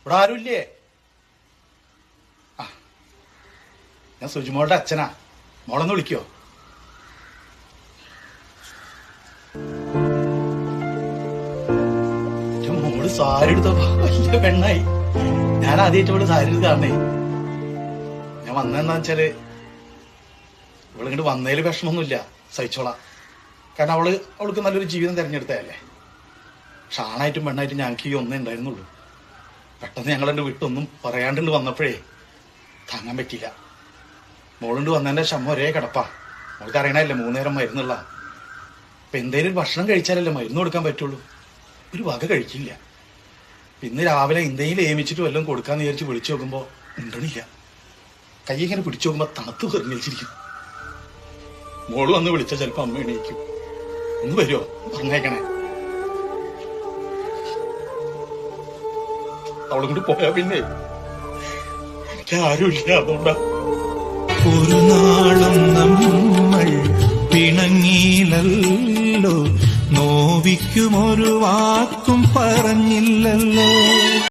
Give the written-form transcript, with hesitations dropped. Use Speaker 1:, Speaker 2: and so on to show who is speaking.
Speaker 1: ഇവിടെ ആരുമില്ലേ? ഞാൻ സുജിമോളുടെ അച്ഛനാ. മോളൊന്ന് വിളിക്കോ? മോള് സാരി എടുത്തപ്പോ വലിയ പെണ്ണായി. ഞാൻ ആദ്യമായിട്ട് ഇവിടെ സാരി എടുത്ത് കാണണേ. ഞാൻ വന്നെന്താ വെച്ചാല് ഇവളിങ്ങോട്ട് വന്നതില് വിഷമൊന്നുമില്ല, സഹിച്ചോളാം. കാരണം അവൾക്ക് നല്ലൊരു ജീവിതം തിരഞ്ഞെടുത്തതല്ലേ. പക്ഷെ ആണായിട്ടും പെണ്ണായിട്ടും ഞങ്ങൾക്ക് ഈ ഒന്നേ ഉണ്ടായിരുന്നുള്ളൂ. പെട്ടെന്ന് ഞങ്ങളെന്റെ വിട്ടൊന്നും പറയാണ്ട് വന്നപ്പോഴേ താങ്ങാൻ പറ്റിയില്ല. മോളുണ്ട് വന്നതിന്റെ ശമ്മ ഒരേ കിടപ്പാ. മോൾക്ക് അറിയണല്ലേ 3 നേരം മരുന്നുള്ള. അപ്പൊ എന്തേലും ഒരു ഭക്ഷണം കഴിച്ചാലല്ലേ മരുന്ന് കൊടുക്കാൻ പറ്റുള്ളൂ. ഒരു വക കഴിക്കില്ല. ഇന്ന് രാവിലെ ഇന്ത്യയിൽ ഏമിച്ചിട്ട് വല്ലതും കൊടുക്കാന്ന് വിചാരിച്ച് വിളിച്ചു നോക്കുമ്പോ ഉണ്ടണില്ല. കൈ ഇങ്ങനെ പിടിച്ചു നോക്കുമ്പോ തണുത്ത് വെറിഞ്ഞിരിക്കും. മോള് വന്ന് വിളിച്ചാൽ ചിലപ്പോ അമ്മ എണീക്കും. ഒന്ന് വരുമോ? പറഞ്ഞേക്കണേ. അവളും കൂടി പോയാ പിന്നെ എനിക്ക് ആരുമില്ല. അതുകൊണ്ടാ
Speaker 2: ഒരു നാളും നമ്മൾ പിണങ്ങിയില്ലല്ലോ, നോവിക്കുമൊരു വാക്കും പറഞ്ഞില്ലല്ലോ.